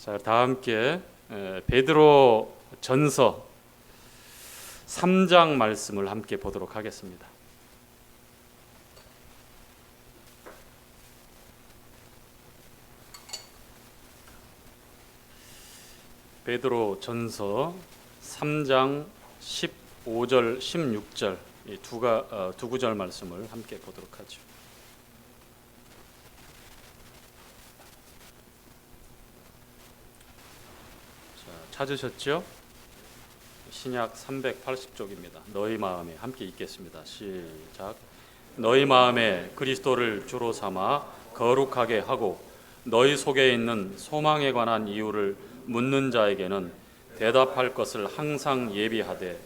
자, 다 함께 베드로 전서 3장 말씀을 함께 보도록 하겠습니다. 베드로 전서 3장 15절, 16절 이 두 구절 말씀을 함께 보도록 하죠. 자, 찾으셨죠? 신약 380쪽입니다. 너희 마음에 함께 읽겠습니다. 시작. 너희 마음에 그리스도를 주로 삼아 거룩하게 하고 너희 속에 있는 소망에 관한 이유를 묻는 자에게는 대답할 것을 항상 예비하되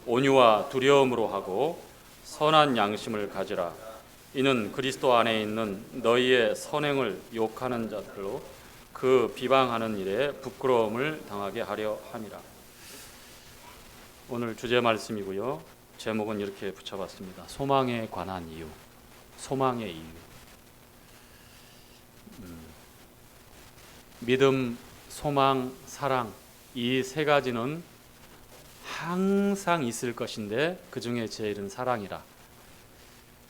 온유와 두려움으로 하고 선한 양심을 가지라. 이는 그리스도 안에 있는 너희의 선행을 욕하는 자들로 그 비방하는 일에 부끄러움을 당하게 하려 함이라. 오늘 주제 말씀이고요. 제목은 이렇게 붙여봤습니다. 소망에 관한 이유. 소망의 이유. 믿음, 소망, 사랑 이 세 가지는 항상 있을 것인데 그 중에 제일은 사랑이라.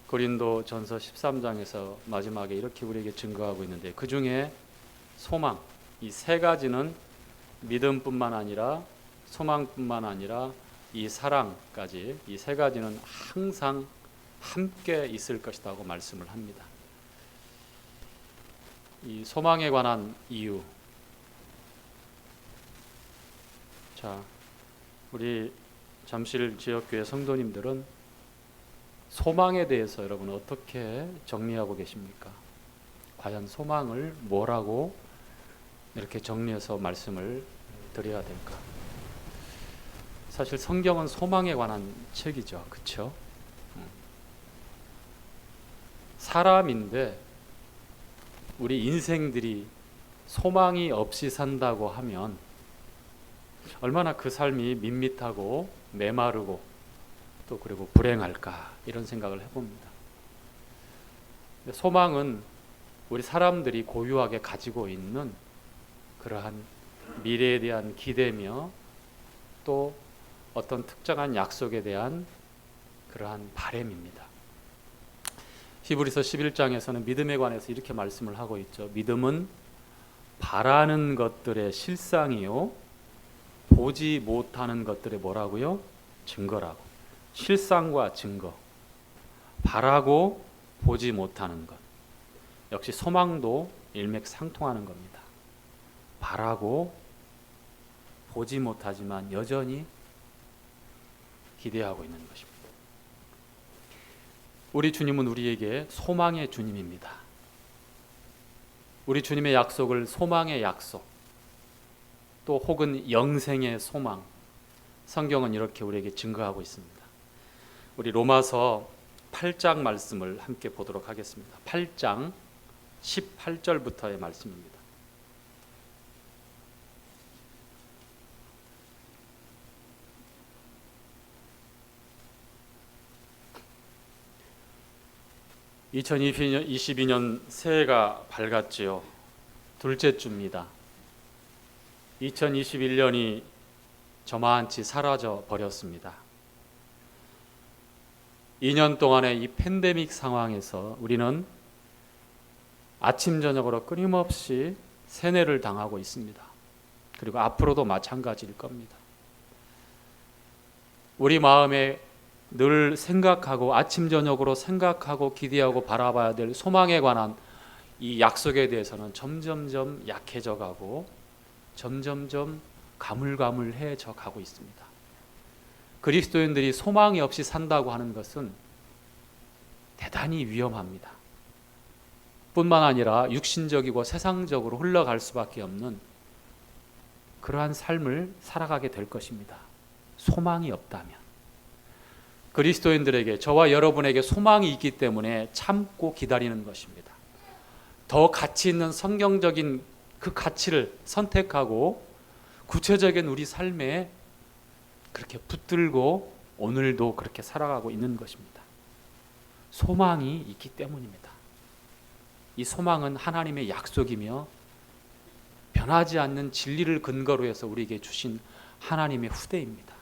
고린도 전서 13장에서 마지막에 이렇게 우리에게 증거하고 있는데 그 중에 소망 이 세 가지는 믿음뿐만 아니라 소망뿐만 아니라 이 사랑까지 이 세 가지는 항상 함께 있을 것이라고 말씀을 합니다. 이 소망에 관한 이유. 자, 우리 잠실 지역교회 성도님들은 소망에 대해서 여러분 어떻게 정리하고 계십니까? 과연 소망을 뭐라고 이렇게 정리해서 말씀을 드려야 될까? 사실 성경은 소망에 관한 책이죠. 그렇죠? 사람인데 우리 인생들이 소망이 없이 산다고 하면 얼마나 그 삶이 밋밋하고 메마르고 또 그리고 불행할까 이런 생각을 해봅니다. 소망은 우리 사람들이 고유하게 가지고 있는 그러한 미래에 대한 기대며 또 어떤 특정한 약속에 대한 그러한 바람입니다. 히브리서 11장에서는 믿음에 관해서 이렇게 말씀을 하고 있죠. 믿음은 바라는 것들의 실상이요 보지 못하는 것들의 뭐라고요? 증거라고. 실상과 증거. 바라고 보지 못하는 것. 역시 소망도 일맥상통하는 겁니다. 바라고 보지 못하지만 여전히 기대하고 있는 것입니다. 우리 주님은 우리에게 소망의 주님입니다. 우리 주님의 약속을 소망의 약속 또 혹은 영생의 소망 성경은 이렇게 우리에게 증거하고 있습니다. 우리 로마서 8장 말씀을 함께 보도록 하겠습니다. 8장 18절부터의 말씀입니다. (2022년) 새해가 밝았지요. 둘째 주입니다. 2021년이 저만치 사라져 버렸습니다. 2년 동안의 이 팬데믹 상황에서 우리는 아침 저녁으로 끊임없이 세뇌를 당하고 있습니다. 그리고 앞으로도 마찬가지일 겁니다. 우리 마음에 늘 생각하고 아침 저녁으로 생각하고 기대하고 바라봐야 될 소망에 관한 이 약속에 대해서는 점점점 약해져 가고 점점점 가물가물해져 가고 있습니다. 그리스도인들이 소망이 없이 산다고 하는 것은 대단히 위험합니다. 뿐만 아니라 육신적이고 세상적으로 흘러갈 수밖에 없는 그러한 삶을 살아가게 될 것입니다. 소망이 없다면. 그리스도인들에게 저와 여러분에게 소망이 있기 때문에 참고 기다리는 것입니다. 더 가치 있는 성경적인 그 가치를 선택하고 구체적인 우리 삶에 그렇게 붙들고 오늘도 그렇게 살아가고 있는 것입니다. 소망이 있기 때문입니다. 이 소망은 하나님의 약속이며 변하지 않는 진리를 근거로 해서 우리에게 주신 하나님의 후대입니다.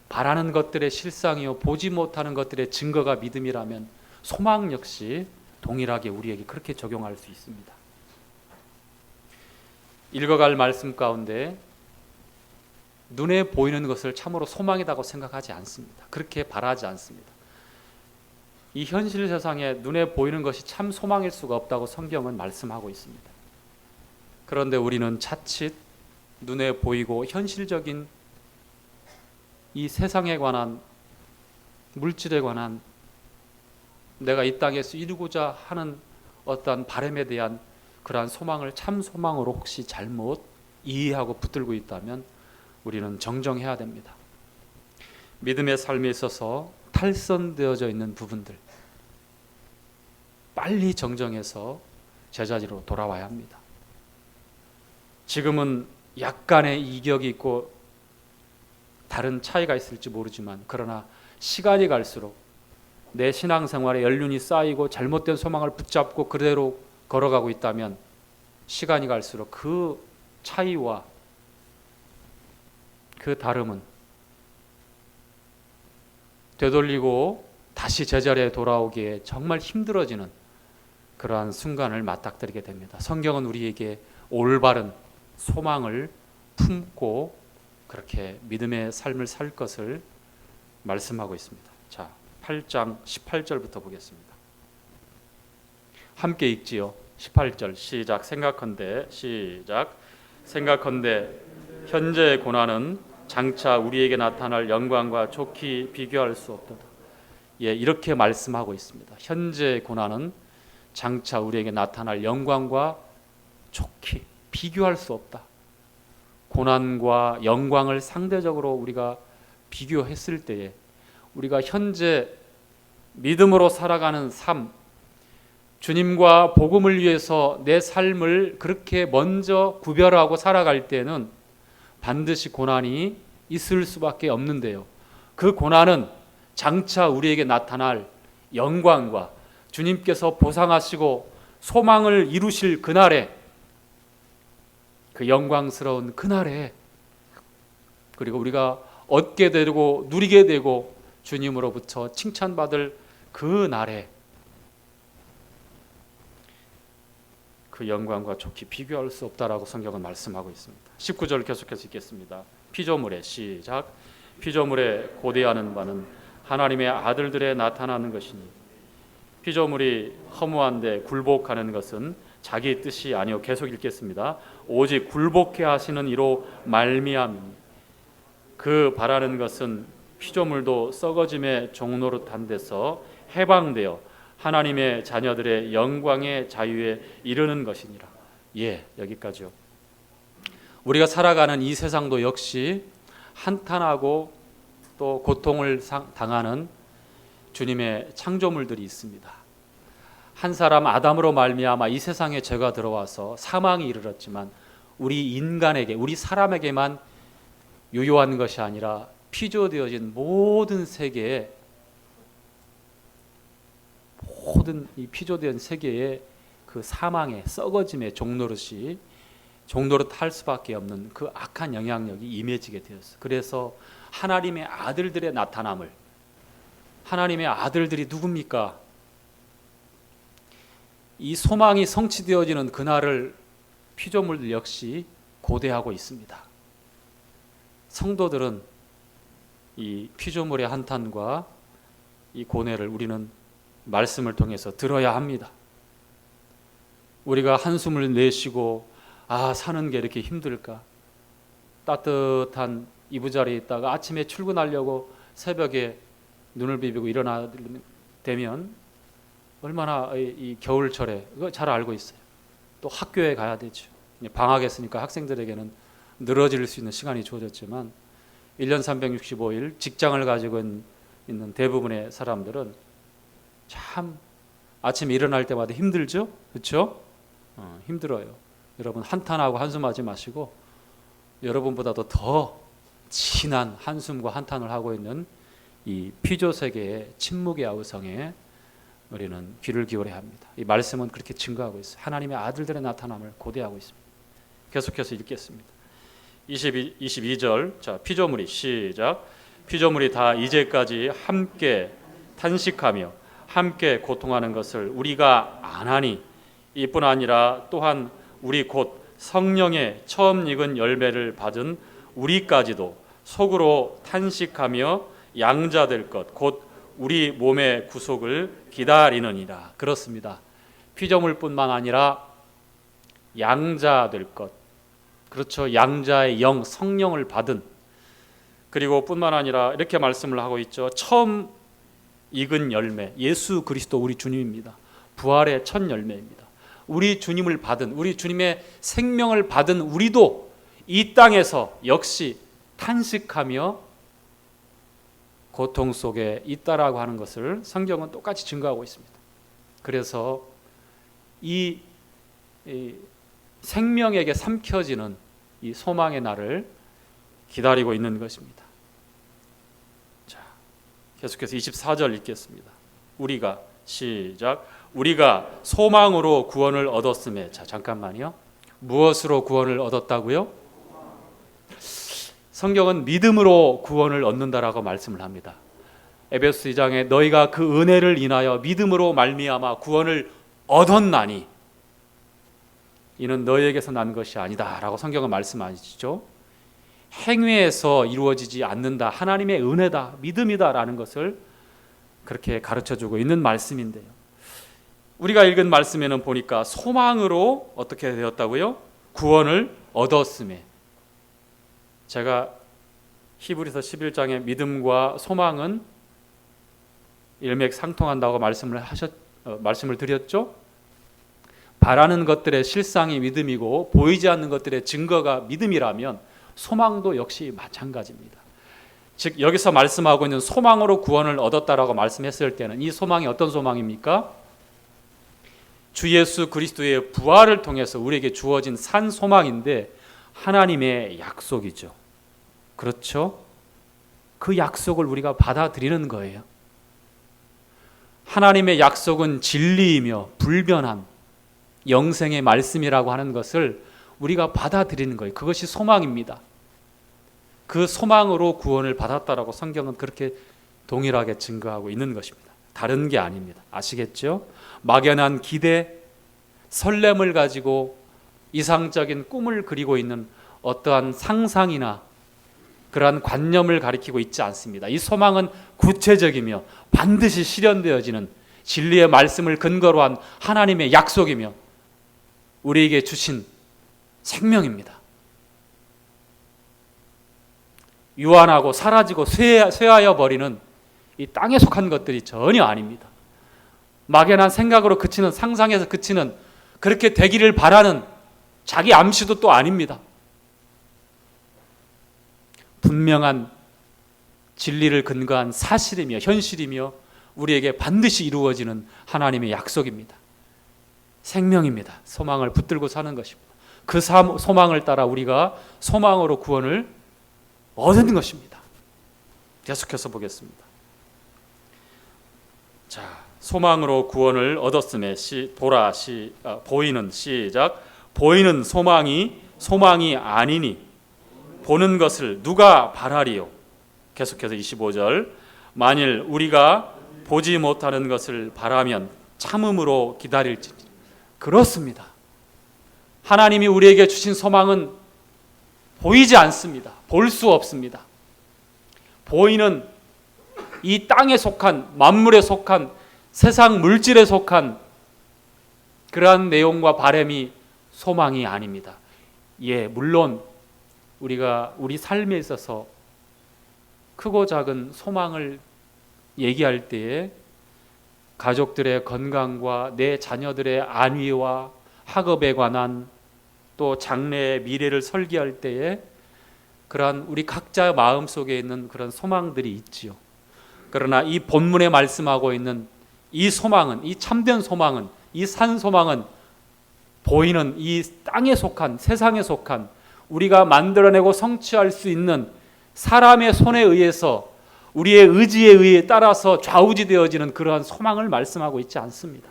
바라는 것들의 실상이요 보지 못하는 것들의 증거가 믿음이라면 소망 역시 동일하게 우리에게 그렇게 적용할 수 있습니다. 읽어갈 말씀 가운데 눈에 보이는 것을 참으로 소망이라고 생각하지 않습니다. 그렇게 바라지 않습니다. 이 현실 세상에 눈에 보이는 것이 참 소망일 수가 없다고 성경은 말씀하고 있습니다. 그런데 우리는 자칫 눈에 보이고 현실적인 이 세상에 관한, 물질에 관한, 내가 이 땅에서 이루고자 하는 어떠한 바람에 대한 그러한 소망을 참 소망으로 혹시 잘못 이해하고 붙들고 있다면 우리는 정정해야 됩니다. 믿음의 삶에 있어서 탈선되어져 있는 부분들 빨리 정정해서 제자리로 돌아와야 합니다. 지금은 약간의 이격이 있고 다른 차이가 있을지 모르지만 그러나 시간이 갈수록 내 신앙생활에 연륜이 쌓이고 잘못된 소망을 붙잡고 그대로 걸어가고 있다면 시간이 갈수록 그 차이와 그 다름은 되돌리고 다시 제자리에 돌아오기에 정말 힘들어지는 그러한 순간을 맞닥뜨리게 됩니다. 성경은 우리에게 올바른 소망을 품고 그렇게 믿음의 삶을 살 것을 말씀하고 있습니다. 자, 8장 18절부터 보겠습니다. 함께 읽지요. 18절 시작. 생각컨대 현재의 고난은 장차 우리에게 나타날 영광과 좋게 비교할 수 없도다. 예, 이렇게 말씀하고 있습니다. 현재의 고난은 장차 우리에게 나타날 영광과 좋게 비교할 수 없다. 고난과 영광을 상대적으로 우리가 비교했을 때에 우리가 현재 믿음으로 살아가는 삶, 주님과 복음을 위해서 내 삶을 그렇게 먼저 구별하고 살아갈 때는 반드시 고난이 있을 수밖에 없는데요. 그 고난은 장차 우리에게 나타날 영광과 주님께서 보상하시고 소망을 이루실 그날에, 그 영광스러운 그날에, 그리고 우리가 얻게 되고 누리게 되고 주님으로부터 칭찬받을 그 날에 그 영광과 좋게 비교할 수 없다라고 성경은 말씀하고 있습니다. 19절 계속해서 읽겠습니다. 피조물의 시작. 피조물에 고대하는 바는 하나님의 아들들에 나타나는 것이니 피조물이 허무한데 굴복하는 것은 자기 뜻이 아니요. 계속 읽겠습니다. 오직 굴복해 하시는 이로 말미암이니 그 바라는 것은 피조물도 썩어짐의 종노릇한 데서 해방되어 하나님의 자녀들의 영광의 자유에 이르는 것이니라. 예, 여기까지요. 우리가 살아가는 이 세상도 역시 한탄하고 또 고통을 당하는 주님의 창조물들이 있습니다. 한 사람 아담으로 말미암아 이 세상에 죄가 들어와서 사망이 이르렀지만 우리 인간에게, 우리 사람에게만 유효한 것이 아니라 피조되어진 모든 세계에, 모든 이 피조된 세계에 그 사망의 썩어짐의 종노릇이 종노릇할 수밖에 없는 그 악한 영향력이 임해지게 되었어요. 그래서 하나님의 아들들의 나타남을, 하나님의 아들들이 누굽니까? 이 소망이 성취되어지는 그날을 피조물들 역시 고대하고 있습니다. 성도들은 이 피조물의 한탄과 이 고뇌를 우리는 말씀을 통해서 들어야 합니다. 우리가 한숨을 내쉬고 사는 게 이렇게 힘들까? 따뜻한 이부자리에 있다가 아침에 출근하려고 새벽에 눈을 비비고 일어나 되면 얼마나 이 겨울철에 그거 잘 알고 있어요. 또 학교에 가야 되죠. 방학했으니까 학생들에게는 늘어질 수 있는 시간이 주어졌지만 1년 365일 직장을 가지고 있는 대부분의 사람들은 참 아침에 일어날 때마다 힘들죠? 그렇죠? 힘들어요. 여러분 한탄하고 한숨하지 마시고 여러분보다도 더 진한 한숨과 한탄을 하고 있는 이 피조 세계의 침묵의 아우성에 우리는 귀를 기울여야 합니다. 이 말씀은 그렇게 증거하고 있어요. 하나님의 아들들의 나타남을 고대하고 있습니다. 계속해서 읽겠습니다. 22절. 자, 피조물이 시작. 피조물이 다 이제까지 함께 탄식하며 함께 고통하는 것을 우리가 아나니 이뿐 아니라 또한 우리 곧 성령의 처음 익은 열매를 받은 우리까지도 속으로 탄식하며 양자될 것 곧 우리 몸의 구속을 기다리느니라. 그렇습니다. 피조물뿐만 아니라 양자될 것, 그렇죠. 양자의 영 성령을 받은, 그리고 뿐만 아니라 이렇게 말씀을 하고 있죠. 처음 익은 열매, 예수 그리스도 우리 주님입니다. 부활의 첫 열매입니다. 우리 주님을 받은, 우리 주님의 생명을 받은 우리도 이 땅에서 역시 탄식하며 고통 속에 있다라고 하는 것을 성경은 똑같이 증거하고 있습니다. 그래서 이 생명에게 삼켜지는 이 소망의 날을 기다리고 있는 것입니다. 자, 계속해서 24절 읽겠습니다. 우리가 시작. 우리가 소망으로 구원을 얻었음에. 자, 잠깐만요. 무엇으로 구원을 얻었다고요? 성경은 믿음으로 구원을 얻는다라고 말씀을 합니다. 에베소 2장에 너희가 그 은혜를 인하여 믿음으로 말미암아 구원을 얻었나니 이는 너희에게서 난 것이 아니다라고 성경은 말씀하시죠. 행위에서 이루어지지 않는다. 하나님의 은혜다, 믿음이다라는 것을 그렇게 가르쳐주고 있는 말씀인데요. 우리가 읽은 말씀에는 보니까 소망으로 어떻게 되었다고요? 구원을 얻었음에. 제가 히브리서 11장의 믿음과 소망은 일맥상통한다고 말씀을 드렸죠. 바라는 것들의 실상이 믿음이고 보이지 않는 것들의 증거가 믿음이라면 소망도 역시 마찬가지입니다. 즉 여기서 말씀하고 있는 소망으로 구원을 얻었다라고 말씀했을 때는 이 소망이 어떤 소망입니까? 주 예수 그리스도의 부활을 통해서 우리에게 주어진 산 소망인데 하나님의 약속이죠. 그렇죠? 그 약속을 우리가 받아들이는 거예요. 하나님의 약속은 진리이며 불변함, 영생의 말씀이라고 하는 것을 우리가 받아들이는 거예요. 그것이 소망입니다. 그 소망으로 구원을 받았다라고 성경은 그렇게 동일하게 증거하고 있는 것입니다. 다른 게 아닙니다. 아시겠죠? 막연한 기대, 설렘을 가지고 이상적인 꿈을 그리고 있는 어떠한 상상이나 그러한 관념을 가리키고 있지 않습니다. 이 소망은 구체적이며 반드시 실현되어지는 진리의 말씀을 근거로 한 하나님의 약속이며 우리에게 주신 생명입니다. 유한하고 사라지고 쇠하여 버리는 이 땅에 속한 것들이 전혀 아닙니다. 막연한 생각으로 그치는, 상상에서 그치는, 그렇게 되기를 바라는 자기 암시도 또 아닙니다. 분명한 진리를 근거한 사실이며 현실이며 우리에게 반드시 이루어지는 하나님의 약속입니다. 생명입니다. 소망을 붙들고 사는 것입니다. 그 소망을 따라 우리가 소망으로 구원을 얻은 것입니다. 계속해서 보겠습니다. 자, 소망으로 구원을 얻었음에 보이는 시작. 보이는 소망이 아니니 보는 것을 누가 바라리요? 계속해서 25절. 만일 우리가 보지 못하는 것을 바라면 참음으로 기다릴지. 그렇습니다. 하나님이 우리에게 주신 소망은 보이지 않습니다. 볼 수 없습니다. 보이는 이 땅에 속한, 만물에 속한, 세상 물질에 속한 그러한 내용과 바람이 소망이 아닙니다. 예, 물론 우리가 우리 삶에 있어서 크고 작은 소망을 얘기할 때에 가족들의 건강과 내 자녀들의 안위와 학업에 관한 또 장래의 미래를 설계할 때에 그러한 우리 각자 마음속에 있는 그런 소망들이 있지요. 그러나 이 본문에 말씀하고 있는 이 소망은, 이 참된 소망은, 이 산 소망은 보이는 이 땅에 속한, 세상에 속한 우리가 만들어내고 성취할 수 있는 사람의 손에 의해서 우리의 의지에 의해 따라서 좌우지되어지는 그러한 소망을 말씀하고 있지 않습니다.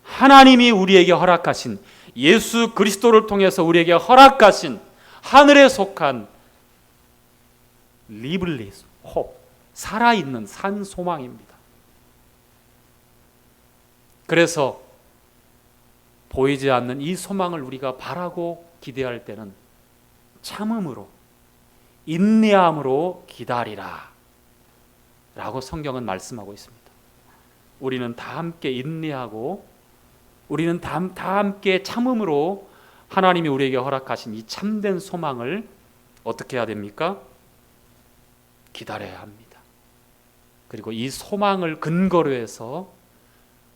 하나님이 우리에게 허락하신, 예수 그리스도를 통해서 우리에게 허락하신 하늘에 속한 리블리스 홉, 살아있는 산 소망입니다. 그래서 보이지 않는 이 소망을 우리가 바라고 기대할 때는 참음으로, 인내함으로 기다리라 라고 성경은 말씀하고 있습니다. 우리는 다 함께 인내하고, 우리는 다 함께 참음으로 하나님이 우리에게 허락하신 이 참된 소망을 어떻게 해야 됩니까? 기다려야 합니다. 그리고 이 소망을 근거로 해서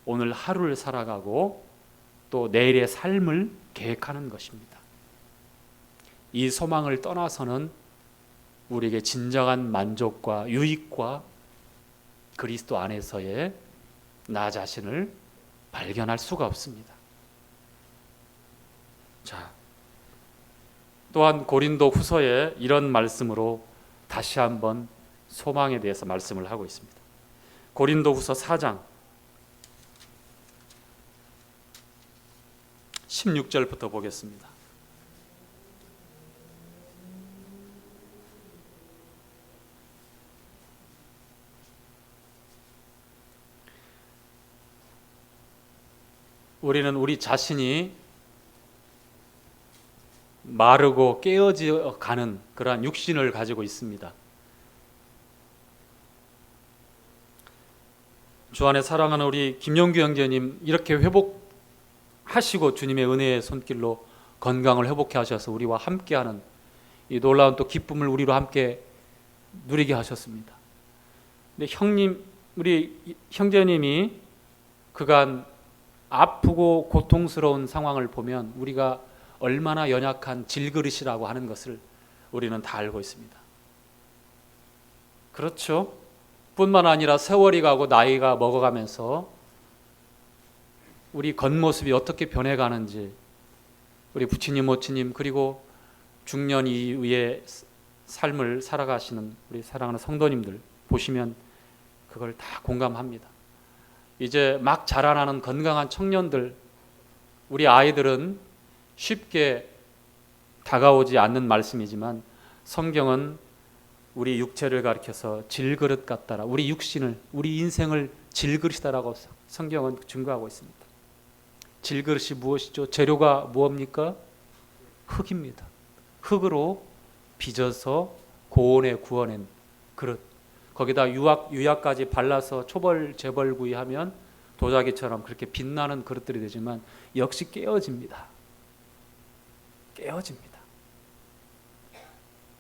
오늘 하루를 살아가고 또 내일의 삶을 계획하는 것입니다. 이 소망을 떠나서는 우리에게 진정한 만족과 유익과 그리스도 안에서의 나 자신을 발견할 수가 없습니다. 자, 또한 고린도 후서에 이런 말씀으로 다시 한번 소망에 대해서 말씀을 하고 있습니다. 고린도 후서 4장 16절부터 보겠습니다. 우리는 우리 자신이 마르고 깨어져 가는 그러한 육신을 가지고 있습니다. 주 안에 사랑하는 우리 김용규 형제님, 이렇게 회복하시고 주님의 은혜의 손길로 건강을 회복해 하셔서 우리와 함께하는 이 놀라운 또 기쁨을 우리로 함께 누리게 하셨습니다. 근데 우리 형제님이 그간 아프고 고통스러운 상황을 보면 우리가 얼마나 연약한 질그릇이라고 하는 것을 우리는 다 알고 있습니다. 그렇죠? 뿐만 아니라 세월이 가고 나이가 먹어가면서 우리 겉모습이 어떻게 변해가는지 우리 부치님, 모치님, 그리고 중년 이후의 삶을 살아가시는 우리 사랑하는 성도님들 보시면 그걸 다 공감합니다. 이제 막 자라나는 건강한 청년들, 우리 아이들은 쉽게 다가오지 않는 말씀이지만 성경은 우리 육체를 가리켜서 질그릇 같다라, 우리 육신을, 우리 인생을 질그릇이다라고 성경은 증거하고 있습니다. 질그릇이 무엇이죠? 재료가 무엇입니까? 흙입니다. 흙으로 빚어서 고온에 구워낸 그릇, 거기다 유약까지 발라서 초벌 재벌구이 하면 도자기처럼 그렇게 빛나는 그릇들이 되지만 역시 깨어집니다. 깨어집니다.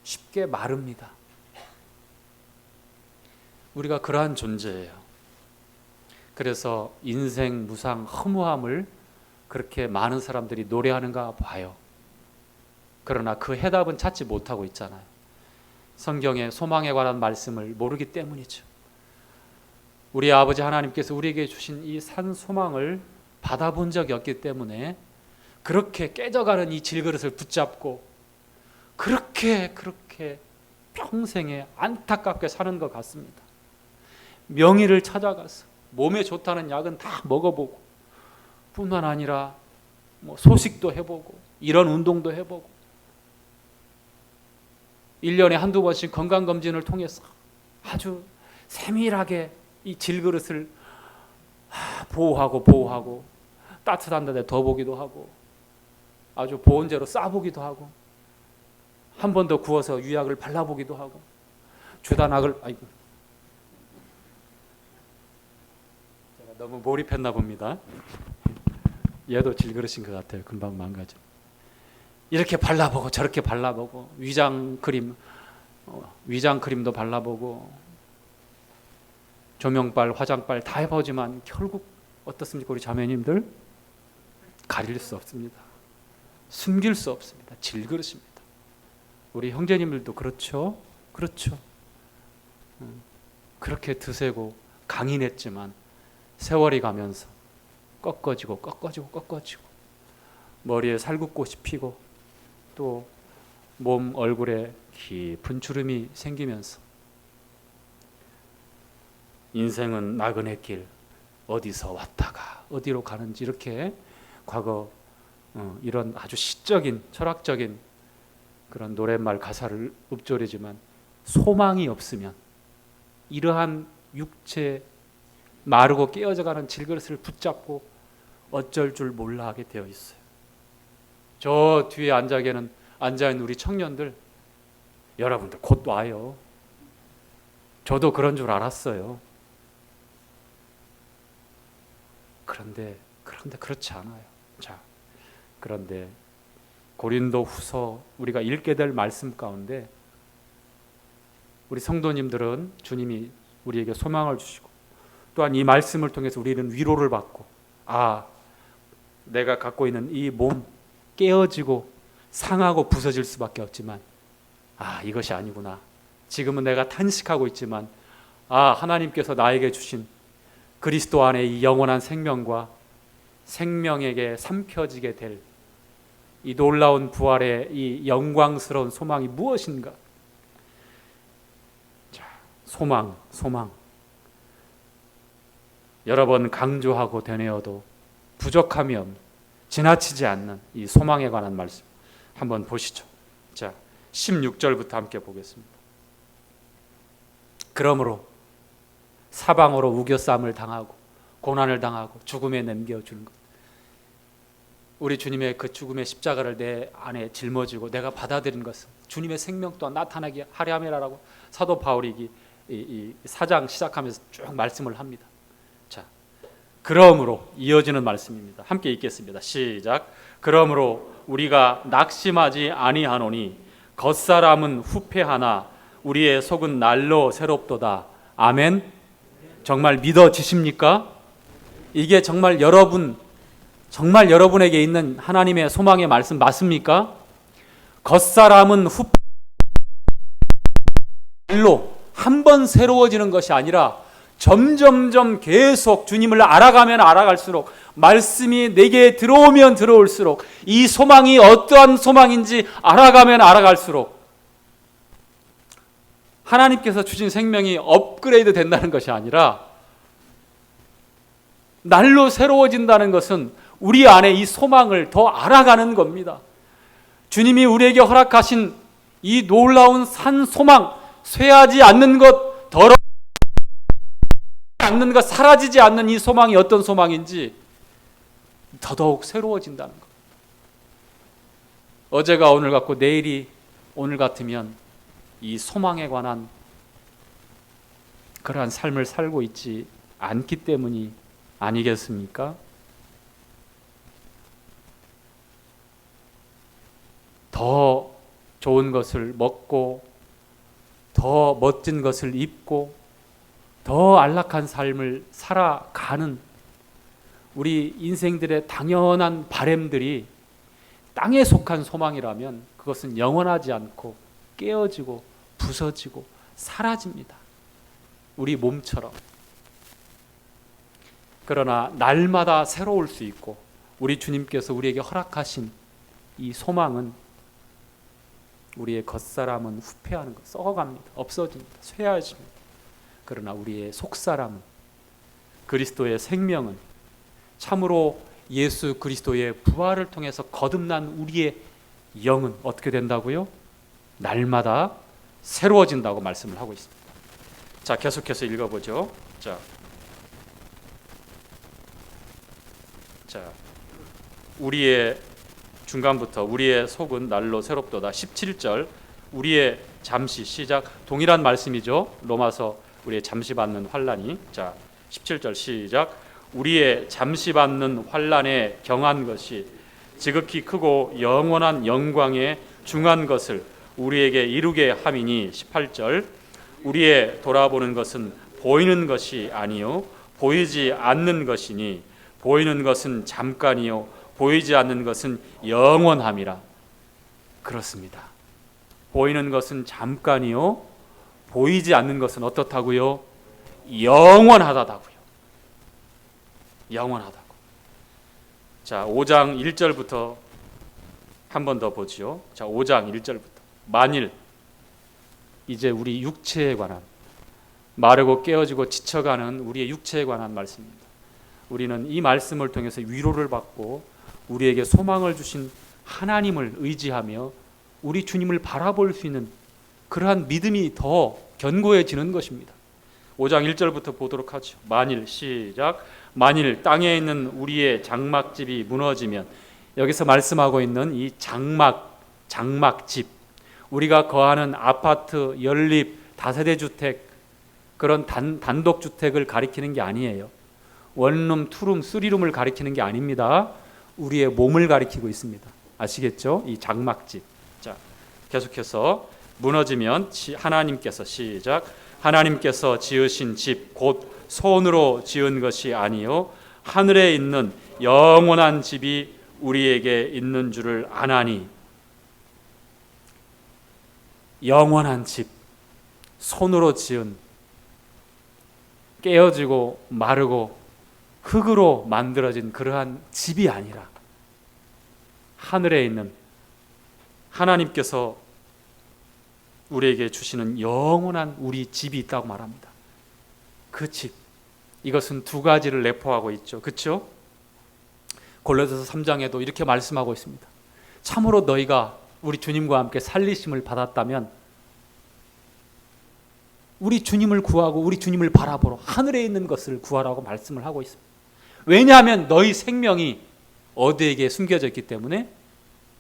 쉽게 마릅니다. 우리가 그러한 존재예요. 그래서 인생 무상 허무함을 그렇게 많은 사람들이 노래하는가 봐요. 그러나 그 해답은 찾지 못하고 있잖아요. 성경의 소망에 관한 말씀을 모르기 때문이죠. 우리 아버지 하나님께서 우리에게 주신 이 산 소망을 받아본 적이 없기 때문에 그렇게 깨져가는 이 질그릇을 붙잡고 그렇게 평생에 안타깝게 사는 것 같습니다. 명의를 찾아가서 몸에 좋다는 약은 다 먹어보고 뿐만 아니라 소식도 해보고 이런 운동도 해보고 1년에 한두 번씩 건강검진을 통해서 아주 세밀하게 이 질그릇을 보호하고 따뜻한 데다 더 보기도 하고 아주 보온재로 싸보기도 하고 한 번 더 구워서 유약을 발라보기도 하고 주단약을 제가 너무 몰입했나 봅니다. 얘도 질그릇인 것 같아요. 금방 망가져. 이렇게 발라보고 저렇게 발라보고 위장크림도 발라보고 조명빨, 화장빨 다 해보지만 결국 어떻습니까? 우리 자매님들 가릴 수 없습니다. 숨길 수 없습니다. 질그릇입니다. 우리 형제님들도 그렇죠? 그렇죠. 그렇게 드세고 강인했지만 세월이 가면서 꺾어지고 머리에 살구꽃이 피고 또 몸 얼굴에 깊은 주름이 생기면서 인생은 나그네 길, 어디서 왔다가 어디로 가는지 이렇게 과거 이런 아주 시적인 철학적인 그런 노랫말 가사를 읊조리지만 소망이 없으면 이러한 육체 마르고 깨어져가는 질그릇을 붙잡고 어쩔 줄 몰라 하게 되어 있어요. 저 뒤에 앉아있는 우리 청년들, 여러분들 곧 와요. 저도 그런 줄 알았어요. 그런데 그렇지 않아요. 자, 그런데 고린도 후서 우리가 읽게 될 말씀 가운데 우리 성도님들은 주님이 우리에게 소망을 주시고 또한 이 말씀을 통해서 우리는 위로를 받고, 내가 갖고 있는 이 몸 깨어지고 상하고 부서질 수밖에 없지만 이것이 아니구나. 지금은 내가 탄식하고 있지만 하나님께서 나에게 주신 그리스도 안에 이 영원한 생명과 생명에게 삼켜지게 될 이 놀라운 부활의 이 영광스러운 소망이 무엇인가? 자, 소망. 여러 번 강조하고 되뇌어도 부족함이 없는, 지나치지 않는 이 소망에 관한 말씀 한번 보시죠. 자, 16절부터 함께 보겠습니다. 그러므로 사방으로 우겨쌈을 당하고 고난을 당하고 죽음에 넘겨주는 것, 우리 주님의 그 죽음의 십자가를 내 안에 짊어지고 내가 받아들인 것은 주님의 생명 또한 나타나게 하려 함이라고 사도 바울이 이 4장 시작하면서 쭉 말씀을 합니다. 자, 그러므로 이어지는 말씀입니다. 함께 읽겠습니다. 시작. 그러므로 우리가 낙심하지 아니하노니 겉사람은 후패하나 우리의 속은 날로 새롭도다. 아멘. 정말 믿어지십니까? 이게 정말 여러분에게 있는 하나님의 소망의 말씀 맞습니까? 겉사람은 날로 한 번 새로워지는 것이 아니라 점점점 계속 주님을 알아가면 알아갈수록, 말씀이 내게 들어오면 들어올수록, 이 소망이 어떠한 소망인지 알아가면 알아갈수록 하나님께서 주신 생명이 업그레이드 된다는 것이 아니라 날로 새로워진다는 것은 우리 안에 이 소망을 더 알아가는 겁니다. 주님이 우리에게 허락하신 이 놀라운 산 소망, 쇠하지 않는 것, 더럽지 않는 것, 사라지지 않는 이 소망이 어떤 소망인지 더더욱 새로워진다는 것. 어제가 오늘 같고 내일이 오늘 같으면 이 소망에 관한 그러한 삶을 살고 있지 않기 때문이 아니겠습니까? 더 좋은 것을 먹고 더 멋진 것을 입고 더 안락한 삶을 살아가는 우리 인생들의 당연한 바램들이 땅에 속한 소망이라면 그것은 영원하지 않고 깨어지고 부서지고 사라집니다. 우리 몸처럼. 그러나 날마다 새로울 수 있고 우리 주님께서 우리에게 허락하신 이 소망은 우리의 겉사람은 후패하는 것, 썩어갑니다. 없어집니다. 쇠해집니다. 그러나 우리의 속사람은, 그리스도의 생명은, 참으로 예수 그리스도의 부활을 통해서 거듭난 우리의 영은 어떻게 된다고요? 날마다 새로워진다고 말씀을 하고 있습니다. 자, 계속해서 읽어보죠. 자, 우리의 중간부터 우리의 속은 날로 새롭도다. 17절 우리의 잠시, 시작. 동일한 말씀이죠. 로마서 우리의 잠시 받는 환난이. 자, 17절 시작. 우리의 잠시 받는 환난에 경한 것이 지극히 크고 영원한 영광에 중한 것을 우리에게 이루게 함이니. 18절 우리의 돌아보는 것은 보이는 것이 아니요 보이지 않는 것이니 보이는 것은 잠깐이요 보이지 않는 것은 영원함이라. 그렇습니다. 보이는 것은 잠깐이요 보이지 않는 것은 어떻다고요? 영원하다고요. 영원하다고. 자, 5장 1절부터 한 번 더 보지요. 자, 5장 1절부터 만일 이제 우리 육체에 관한 마르고 깨어지고 지쳐가는 우리의 육체에 관한 말씀입니다. 우리는 이 말씀을 통해서 위로를 받고 우리에게 소망을 주신 하나님을 의지하며 우리 주님을 바라볼 수 있는 그러한 믿음이 더 견고해지는 것입니다. 5장 1절부터 보도록 하죠. 만일 시작. 만일 땅에 있는 우리의 장막집이 무너지면, 여기서 말씀하고 있는 이 장막집, 우리가 거하는 아파트, 연립, 다세대 주택, 그런 단독 주택을 가리키는 게 아니에요. 원룸, 투룸, 쓰리룸을 가리키는 게 아닙니다. 우리의 몸을 가리키고 있습니다. 아시겠죠? 이 장막집. 자, 계속해서 무너지면 하나님께서 시작. 하나님께서 지으신 집 곧 손으로 지은 것이 아니요 하늘에 있는 영원한 집이 우리에게 있는 줄을 아나니. 영원한 집, 손으로 지은, 깨어지고 마르고 흙으로 만들어진 그러한 집이 아니라 하늘에 있는 하나님께서 우리에게 주시는 영원한 우리 집이 있다고 말합니다. 그 집, 이것은 두 가지를 내포하고 있죠. 그렇죠? 골로새서 3장에도 이렇게 말씀하고 있습니다. 참으로 너희가 우리 주님과 함께 살리심을 받았다면 우리 주님을 구하고 우리 주님을 바라보러 하늘에 있는 것을 구하라고 말씀을 하고 있습니다. 왜냐하면 너희 생명이 어디에게 숨겨져 있기 때문에,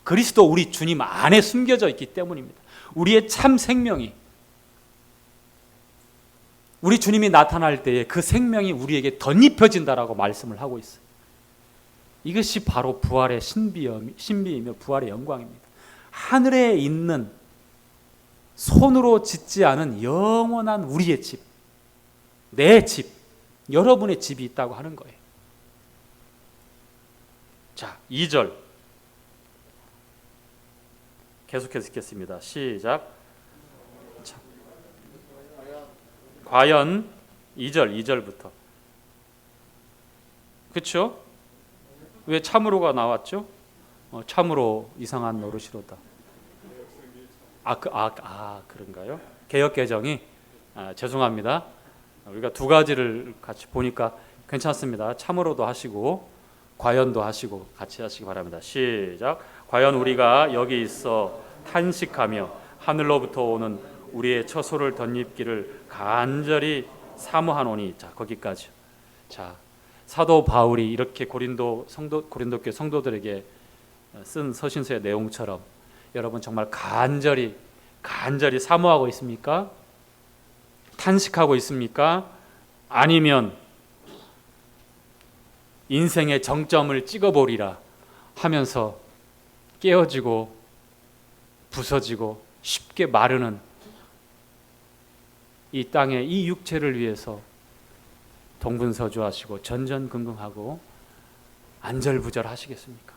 그리스도 우리 주님 안에 숨겨져 있기 때문입니다. 우리의 참 생명이, 우리 주님이 나타날 때에 그 생명이 우리에게 덧입혀진다라고 말씀을 하고 있어요. 이것이 바로 부활의 신비이며 부활의 영광입니다. 하늘에 있는 손으로 짓지 않은 영원한 우리의 집, 내 집, 여러분의 집이 있다고 하는 거예요. 자, 2절 계속해서 읽겠습니다. 시작. 자, 과연 2절부터. 그렇죠? 왜 참으로가 나왔죠? 참으로 이상한 노릇이로다. 그런가요? 개역 개정이 죄송합니다. 우리가 두 가지를 같이 보니까 괜찮습니다. 참으로도 하시고 과연도 하시고 같이 하시기 바랍니다. 시작. 과연 우리가 여기 있어 탄식하며 하늘로부터 오는 우리의 처소를 덧입기를 간절히 사모하노니. 자, 거기까지. 자, 사도 바울이 이렇게 고린도교 성도들에게 쓴 서신서의 내용처럼 여러분 정말 간절히 사모하고 있습니까? 탄식하고 있습니까? 아니면 인생의 정점을 찍어보리라 하면서 깨어지고 부서지고 쉽게 마르는 이 땅의 이 육체를 위해서 동분서주하시고 전전긍긍하고 안절부절하시겠습니까?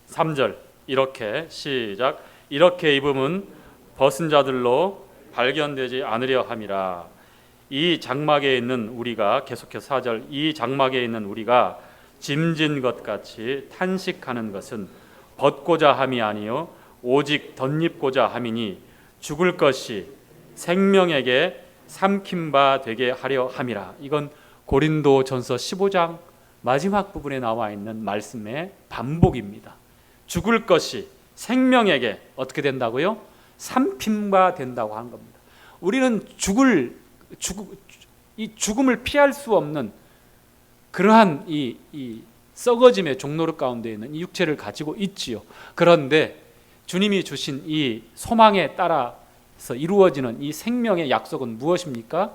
3절 이렇게 시작. 이렇게 입음은 벗은 자들로 발견되지 않으려 함이라. 이 장막에 있는 우리가, 계속해서 4절, 이 장막에 있는 우리가 짐진 것 같이 탄식하는 것은 벗고자 함이 아니요 오직 덧입고자 함이니 죽을 것이 생명에게 삼킨 바 되게 하려 함이라. 이건 고린도전서 15장 마지막 부분에 나와 있는 말씀의 반복입니다. 죽을 것이 생명에게 어떻게 된다고요? 삼킨 바 된다고 한 겁니다. 우리는 이 죽음을 피할 수 없는 그러한 이 썩어짐의 종로릇 가운데 있는 이 육체를 가지고 있지요. 그런데 주님이 주신 이 소망에 따라서 이루어지는 이 생명의 약속은 무엇입니까?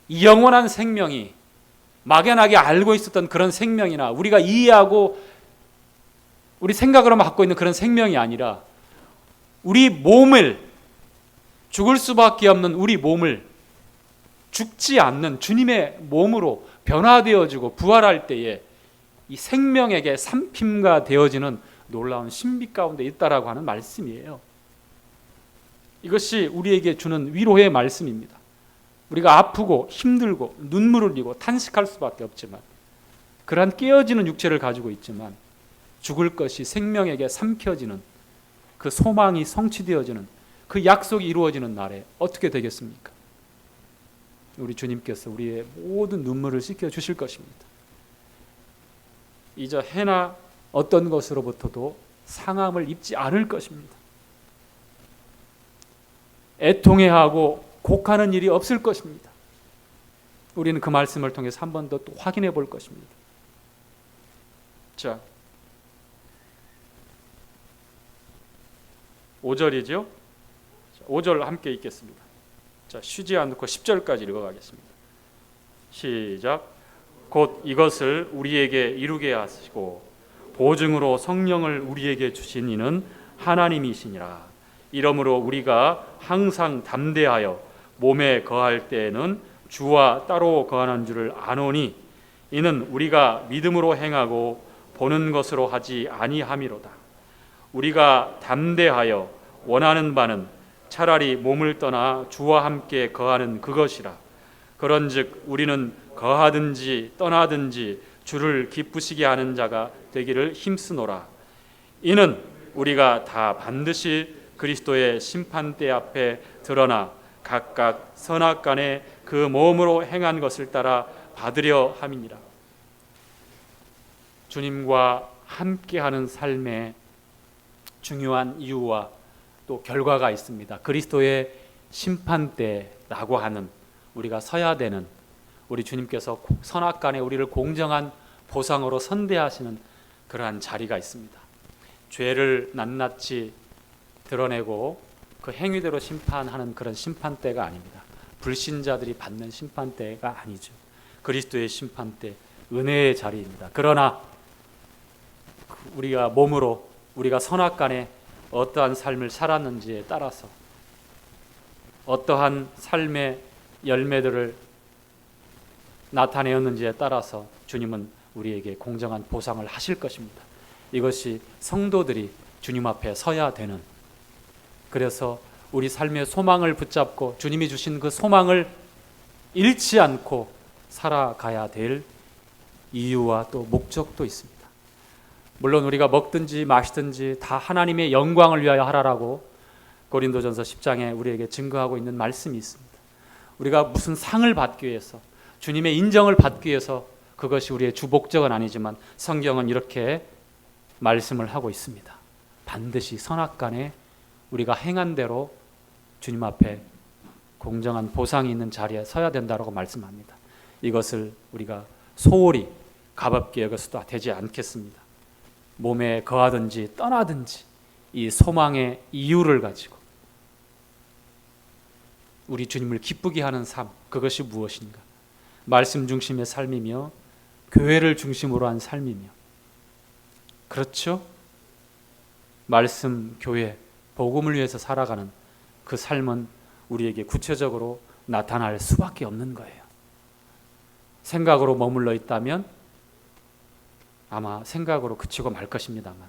이 영원한 생명이 막연하게 알고 있었던 그런 생명이나 우리가 이해하고 우리 생각으로 갖고 있는 그런 생명이 아니라 우리 몸을, 죽을 수밖에 없는 우리 몸을 죽지 않는 주님의 몸으로 변화되어지고 부활할 때에 이 생명에게 삼킴가 되어지는 놀라운 신비 가운데 있다라고 하는 말씀이에요. 이것이 우리에게 주는 위로의 말씀입니다. 우리가 아프고 힘들고 눈물을 흘리고 탄식할 수밖에 없지만, 그러한 깨어지는 육체를 가지고 있지만 죽을 것이 생명에게 삼켜지는 그 소망이 성취되어지는 그 약속이 이루어지는 날에 어떻게 되겠습니까? 우리 주님께서 우리의 모든 눈물을 씻겨 주실 것입니다. 이제 해나 어떤 것으로부터도 상함을 입지 않을 것입니다. 애통해하고 곡하는 일이 없을 것입니다. 우리는 그 말씀을 통해서 한 번 더 또 확인해 볼 것입니다. 자, 5절이죠. 5절 함께 읽겠습니다. 자, 쉬지 않고 10절까지 읽어가겠습니다. 시작. 곧 이것을 우리에게 이루게 하시고 보증으로 성령을 우리에게 주신 이는 하나님이시니라. 이러므로 우리가 항상 담대하여 몸에 거할 때에는 주와 따로 거하는 줄을 아노니 이는 우리가 믿음으로 행하고 보는 것으로 하지 아니함이로다. 우리가 담대하여 원하는 바는 차라리 몸을 떠나 주와 함께 거하는 그것이라. 그런즉 우리는 거하든지 떠나든지 주를 기쁘시게 하는 자가 되기를 힘쓰노라. 이는 우리가 다 반드시 그리스도의 심판대 앞에 드러나 각각 선악간에 그 몸으로 행한 것을 따라 받으려 함이니라. 주님과 함께하는 삶의 중요한 이유와 또 결과가 있습니다. 그리스도의 심판대라고 하는 우리가 서야 되는, 우리 주님께서 선악간에 우리를 공정한 보상으로 선대하시는 그러한 자리가 있습니다. 죄를 낱낱이 드러내고 그 행위대로 심판하는 그런 심판대가 아닙니다. 불신자들이 받는 심판대가 아니죠. 그리스도의 심판대, 은혜의 자리입니다. 그러나 우리가 몸으로 우리가 선악간에 어떠한 삶을 살았는지에 따라서, 어떠한 삶의 열매들을 나타내었는지에 따라서 주님은 우리에게 공정한 보상을 하실 것입니다. 이것이 성도들이 주님 앞에 서야 되는, 그래서 우리 삶의 소망을 붙잡고 주님이 주신 그 소망을 잃지 않고 살아가야 될 이유와 또 목적도 있습니다. 물론 우리가 먹든지 마시든지 다 하나님의 영광을 위하여 하라라고 고린도전서 10장에 우리에게 증거하고 있는 말씀이 있습니다. 우리가 무슨 상을 받기 위해서, 주님의 인정을 받기 위해서 그것이 우리의 주 목적은 아니지만 성경은 이렇게 말씀을 하고 있습니다. 반드시 선악간에 우리가 행한 대로 주님 앞에 공정한 보상이 있는 자리에 서야 된다고 말씀합니다. 이것을 우리가 소홀히 가볍게 여겨서도 되지 않겠습니다. 몸에 거하든지 떠나든지 이 소망의 이유를 가지고 우리 주님을 기쁘게 하는 삶, 그것이 무엇인가? 말씀 중심의 삶이며 교회를 중심으로 한 삶이며, 그렇죠? 말씀, 교회, 복음을 위해서 살아가는 그 삶은 우리에게 구체적으로 나타날 수밖에 없는 거예요. 생각으로 머물러 있다면 아마 생각으로 그치고 말 것입니다만,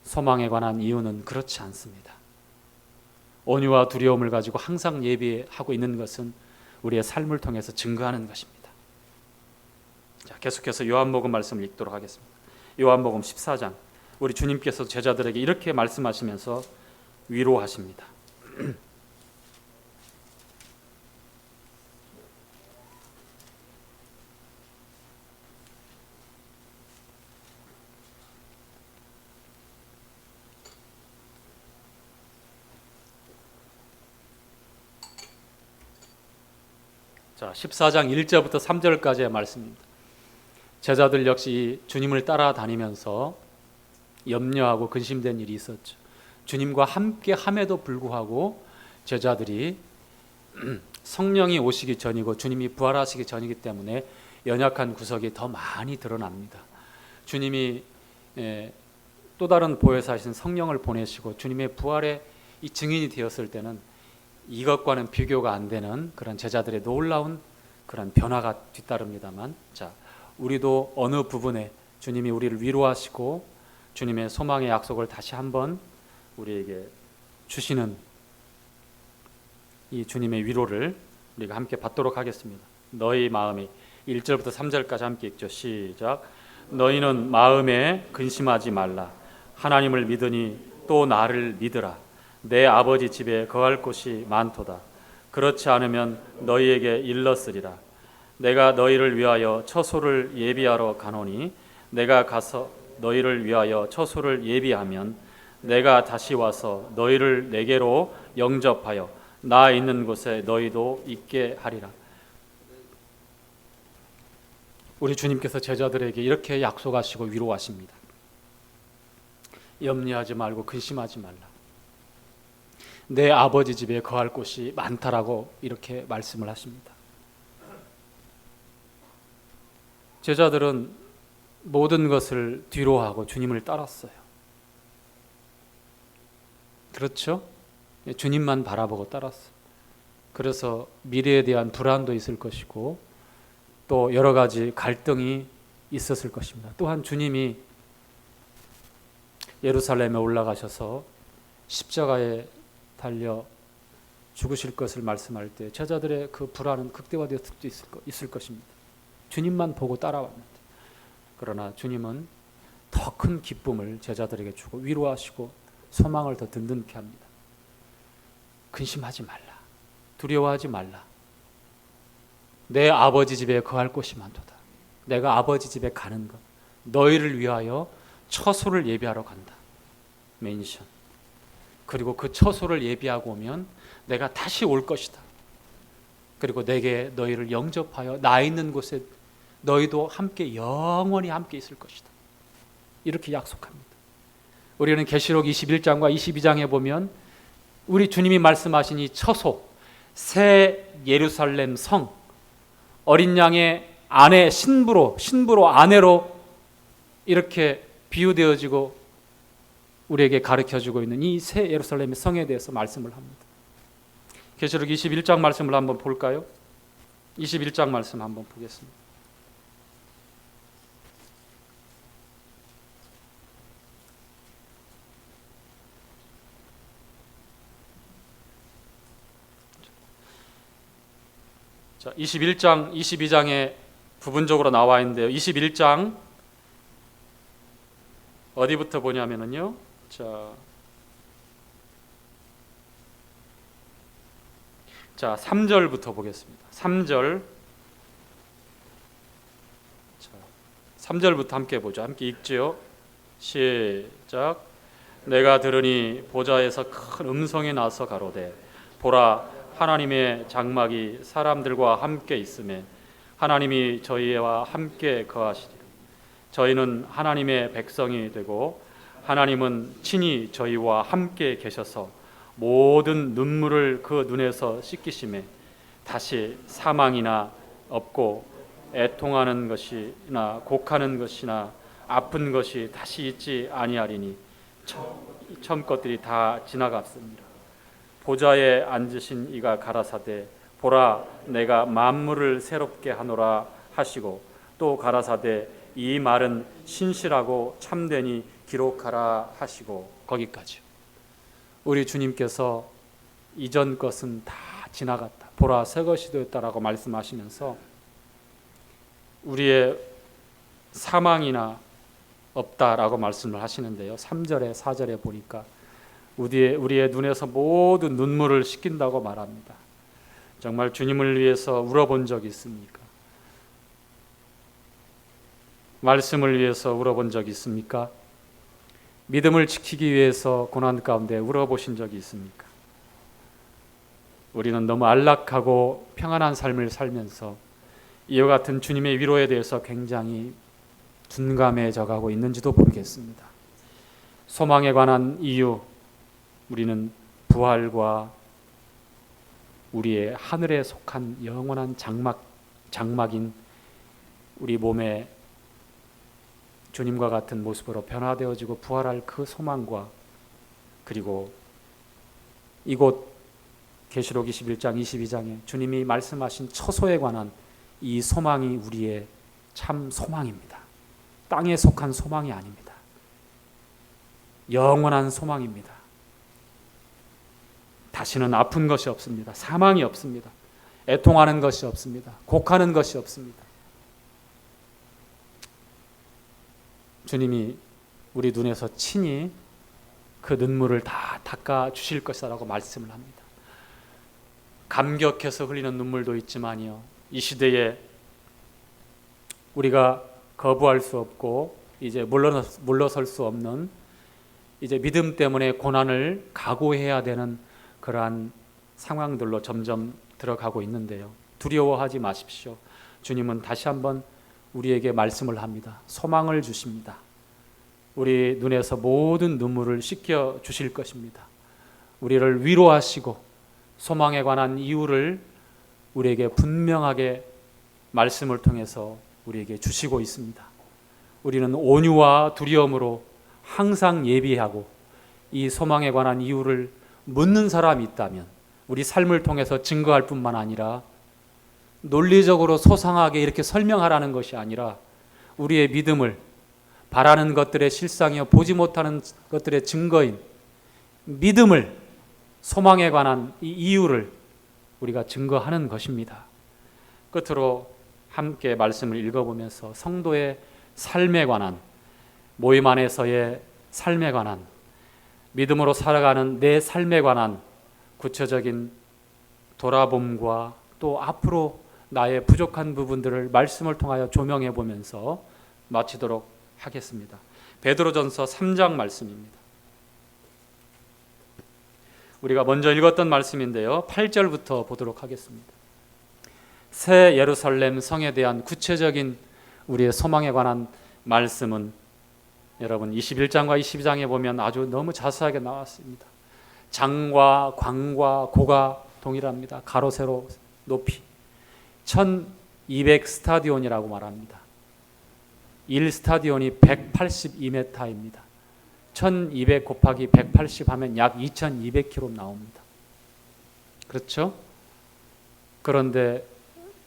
소망에 관한 이유는 그렇지 않습니다. 온유와 두려움을 가지고 항상 예비하고 있는 것은 우리의 삶을 통해서 증거하는 것입니다. 자, 계속해서 요한복음 말씀을 읽도록 하겠습니다. 요한복음 14장, 우리 주님께서 제자들에게 이렇게 말씀하시면서 위로하십니다. 자, 14장 1절부터 3절까지의 말씀입니다. 제자들 역시 주님을 따라다니면서 염려하고 근심된 일이 있었죠. 주님과 함께 함에도 불구하고 제자들이 성령이 오시기 전이고 주님이 부활하시기 전이기 때문에 연약한 구석이 더 많이 드러납니다. 주님이 또 다른 보혜사이신 성령을 보내시고 주님의 부활의 이 증인이 되었을 때는 이것과는 비교가 안 되는 그런 제자들의 놀라운 그런 변화가 뒤따릅니다만, 자, 우리도 어느 부분에 주님이 우리를 위로하시고 주님의 소망의 약속을 다시 한번 우리에게 주시는 이 주님의 위로를 우리가 함께 받도록 하겠습니다. 너희 마음이 1절부터 3절까지 함께 읽죠. 시작. 너희는 마음에 근심하지 말라. 하나님을 믿으니 또 나를 믿으라. 내 아버지 집에 거할 곳이 많도다. 그렇지 않으면 너희에게 일렀으리라. 내가 너희를 위하여 처소를 예비하러 가노니 내가 가서 너희를 위하여 처소를 예비하면 내가 다시 와서 너희를 내게로 영접하여 나 있는 곳에 너희도 있게 하리라. 우리 주님께서 제자들에게 이렇게 약속하시고 위로하십니다. 염려하지 말고 근심하지 말라. 내 아버지 집에 거할 곳이 많다라고 이렇게 말씀을 하십니다. 제자들은 모든 것을 뒤로하고 주님을 따랐어요. 그렇죠? 주님만 바라보고 따랐어요. 그래서 미래에 대한 불안도 있을 것이고 또 여러 가지 갈등이 있었을 것입니다. 또한 주님이 예루살렘에 올라가셔서 십자가에 달려 죽으실 것을 말씀할 때 제자들의 그 불안은 극대화될 수도 있을 것입니다. 주님만 보고 따라왔는데, 그러나 주님은 더 큰 기쁨을 제자들에게 주고 위로하시고 소망을 더 든든케 합니다. 근심하지 말라. 두려워하지 말라. 내 아버지 집에 거할 곳이 많도다. 내가 아버지 집에 가는 것, 너희를 위하여 처소를 예비하러 간다. 멘션. 그리고 그 처소를 예비하고 오면 내가 다시 올 것이다. 그리고 내게 너희를 영접하여 나 있는 곳에 너희도 함께 영원히 함께 있을 것이다. 이렇게 약속합니다. 우리는 계시록 21장과 22장에 보면 우리 주님이 말씀하신 이 처소, 새 예루살렘 성, 어린 양의 아내 신부로 아내로 이렇게 비유되어지고 우리에게 가르쳐주고 있는 이 새 예루살렘의 성에 대해서 말씀을 합니다. 계시록 21장 말씀을 한번 볼까요? 21장 말씀 한번 보겠습니다. 자, 21장, 22장에 부분적으로 나와 있는데요. 21장 어디부터 보냐면요. 자, 3절부터 보겠습니다. 3절. 자, 3절부터 함께 보죠. 함께 읽지요. 시작. 내가 들으니 보좌에서 큰 음성이 나서 가로되 보라 하나님의 장막이 사람들과 함께 있음에 하나님이 저희와 함께 거하시리라. 저희는 하나님의 백성이 되고 하나님은 친히 저희와 함께 계셔서 모든 눈물을 그 눈에서 씻기심에 다시 사망이나 없고 애통하는 것이나 곡하는 것이나 아픈 것이 다시 있지 아니하리니 처음 것들이 다 지나갔습니다. 보좌에 앉으신 이가 가라사대 보라 내가 만물을 새롭게 하노라 하시고 또 가라사대 이 말은 신실하고 참되니 기록하라 하시고 거기까지. 우리 주님께서 이전 것은 다 지나갔다. 보라 새 것이 되었다라고 말씀하시면서 우리의 사망이나 없다라고 말씀을 하시는데요. 3절에 4절에 보니까 우리의 눈에서 모든 눈물을 씻긴다고 말합니다. 정말 주님을 위해서 울어본 적이 있습니까? 말씀을 위해서 울어본 적이 있습니까? 믿음을 지키기 위해서 고난 가운데 울어보신 적이 있습니까? 우리는 너무 안락하고 평안한 삶을 살면서 이와 같은 주님의 위로에 대해서 굉장히 둔감해져 가고 있는지도 모르겠습니다. 소망에 관한 이유, 우리는 부활과 우리의 하늘에 속한 영원한 장막인 우리 몸에 주님과 같은 모습으로 변화되어지고 부활할 그 소망과 그리고 이곳 계시록 21장 22장에 주님이 말씀하신 처소에 관한 이 소망이 우리의 참 소망입니다. 땅에 속한 소망이 아닙니다. 영원한 소망입니다. 다시는 아픈 것이 없습니다. 사망이 없습니다. 애통하는 것이 없습니다. 곡하는 것이 없습니다. 주님이 우리 눈에서 친히 그 눈물을 다 닦아 주실 것이라고 말씀을 합니다. 감격해서 흘리는 눈물도 있지만요, 이 시대에 우리가 거부할 수 없고 이제 물러설 수 없는, 이제 믿음 때문에 고난을 각오해야 되는 그러한 상황들로 점점 들어가고 있는데요, 두려워하지 마십시오. 주님은 다시 한번 우리에게 말씀을 합니다. 소망을 주십니다. 우리 눈에서 모든 눈물을 씻겨 주실 것입니다. 우리를 위로하시고 소망에 관한 이유를 우리에게 분명하게 말씀을 통해서 우리에게 주시고 있습니다. 우리는 온유와 두려움으로 항상 예비하고 이 소망에 관한 이유를 묻는 사람이 있다면 우리 삶을 통해서 증거할 뿐만 아니라 논리적으로 소상하게 이렇게 설명하라는 것이 아니라 우리의 믿음을 바라는 것들의 실상이요 보지 못하는 것들의 증거인 믿음을, 소망에 관한 이 이유를 우리가 증거하는 것입니다. 끝으로 함께 말씀을 읽어보면서 성도의 삶에 관한, 모임 안에서의 삶에 관한, 믿음으로 살아가는 내 삶에 관한 구체적인 돌아봄과 또 앞으로 나의 부족한 부분들을 말씀을 통하여 조명해 보면서 마치도록 하겠습니다. 베드로전서 3장 말씀입니다. 우리가 먼저 읽었던 말씀인데요, 8절부터 보도록 하겠습니다. 새 예루살렘 성에 대한 구체적인 우리의 소망에 관한 말씀은 여러분 21장과 22장에 보면 아주 너무 자세하게 나왔습니다. 장과 광과 고가 동일합니다. 가로 세로 높이 1200 스타디온이라고 말합니다. 1스타디온이 182m입니다. 1200 곱하기 180 하면 약 2200km 나옵니다. 그렇죠? 그런데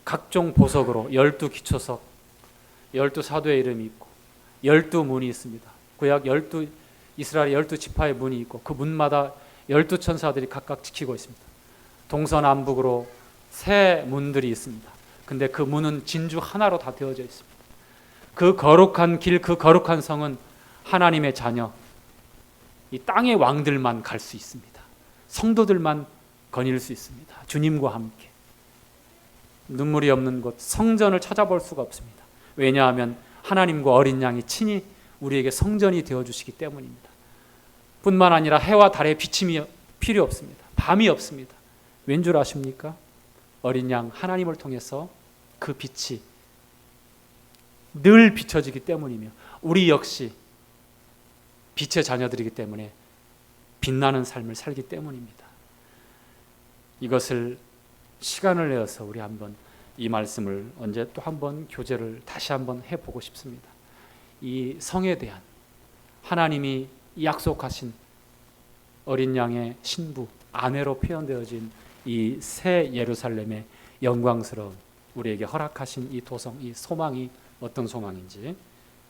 각종 보석으로 12기초석, 12사도의 이름이 있고 12문이 있습니다. 구약 이스라엘 12지파의 문이 있고 그 문마다 12천사들이 각각 지키고 있습니다. 동서남북으로 세 문들이 있습니다. 근데 그 문은 진주 하나로 다 되어져 있습니다. 그 거룩한 길, 그 거룩한 성은 하나님의 자녀, 이 땅의 왕들만 갈 수 있습니다. 성도들만 거닐 수 있습니다. 주님과 함께. 눈물이 없는 곳, 성전을 찾아볼 수가 없습니다. 왜냐하면 하나님과 어린 양이 친히 우리에게 성전이 되어주시기 때문입니다. 뿐만 아니라 해와 달의 비침이 필요 없습니다. 밤이 없습니다. 왠 줄 아십니까? 어린 양 하나님을 통해서 그 빛이 늘 비춰지기 때문이며 우리 역시 빛의 자녀들이기 때문에 빛나는 삶을 살기 때문입니다. 이것을 시간을 내어서 우리 한번 이 말씀을 언제 또 한번 교제를 다시 한번 해보고 싶습니다. 이 성에 대한 하나님이 약속하신 어린 양의 신부, 아내로 표현되어진 이 새 예루살렘의 영광스러운 우리에게 허락하신 이 도성, 이 소망이 어떤 소망인지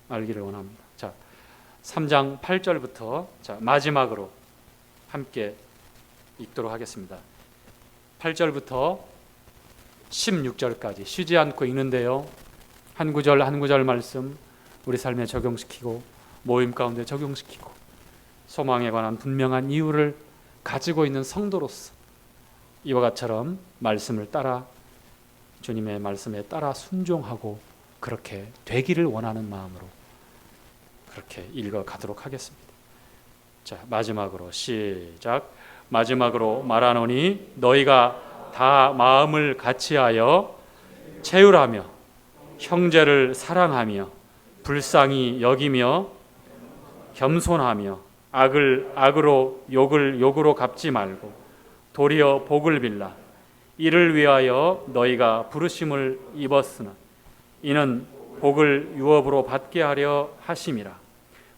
알기를 원합니다. 자, 3장 8절부터 마지막으로 함께 읽도록 하겠습니다. 8절부터 16절까지 쉬지 않고 읽는데요, 한 구절 한 구절 말씀 우리 삶에 적용시키고 모임 가운데 적용시키고 소망에 관한 분명한 이유를 가지고 있는 성도로서 이와 같처럼 말씀을 따라, 주님의 말씀에 따라 순종하고 그렇게 되기를 원하는 마음으로 그렇게 읽어가도록 하겠습니다. 자, 마지막으로 시작. 마지막으로 말하노니 너희가 다 마음을 같이하여 채울하며 형제를 사랑하며 불쌍히 여기며 겸손하며 악을 악으로 욕을 욕으로 갚지 말고 도리어 복을 빌라. 이를 위하여 너희가 부르심을 입었으나 이는 복을 유업으로 받게 하려 하심이라.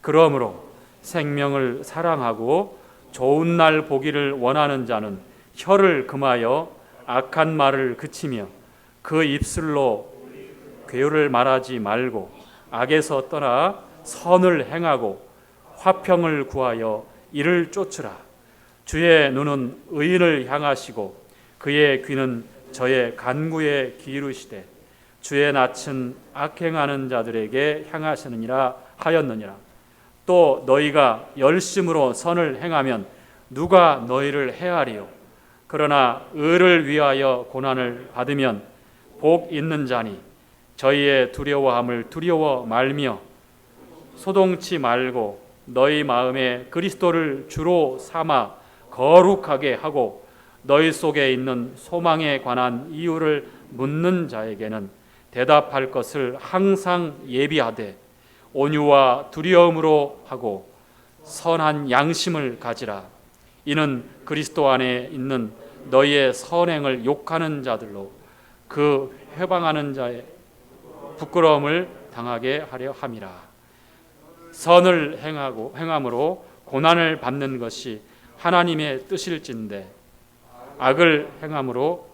그러므로 생명을 사랑하고 좋은 날 보기를 원하는 자는 혀를 금하여 악한 말을 그치며 그 입술로 괴유를 말하지 말고 악에서 떠나 선을 행하고 화평을 구하여 이를 쫓으라. 주의 눈은 의인을 향하시고 그의 귀는 저의 간구에 기울이시되 주의 낯은 악행하는 자들에게 향하시느니라 하였느니라. 또 너희가 열심으로 선을 행하면 누가 너희를 해하리요? 그러나 의를 위하여 고난을 받으면 복 있는 자니 저희의 두려워함을 두려워 말며 소동치 말고 너희 마음에 그리스도를 주로 삼아 거룩하게 하고 너희 속에 있는 소망에 관한 이유를 묻는 자에게는 대답할 것을 항상 예비하되 온유와 두려움으로 하고 선한 양심을 가지라. 이는 그리스도 안에 있는 너희의 선행을 욕하는 자들로 그 회방하는 자의 부끄러움을 당하게 하려 함이라. 선을 행함으로 고난을 받는 것이 하나님의 뜻일진데 악을 행함으로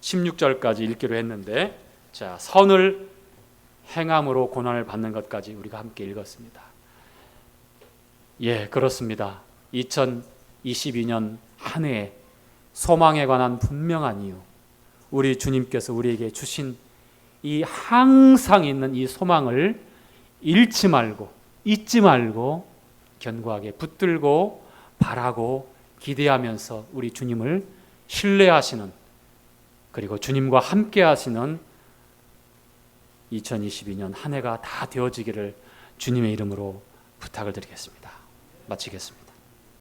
16절까지 읽기로 했는데 자, 선을 행함으로 고난을 받는 것까지 우리가 함께 읽었습니다. 예, 그렇습니다. 2022년 한 해에 소망에 관한 분명한 이유, 우리 주님께서 우리에게 주신 이 항상 있는 이 소망을 잃지 말고 잊지 말고 견고하게 붙들고 바라고 기대하면서 우리 주님을 신뢰하시는, 그리고 주님과 함께 하시는 2022년 한 해가 다 되어지기를 주님의 이름으로 부탁을 드리겠습니다. 마치겠습니다.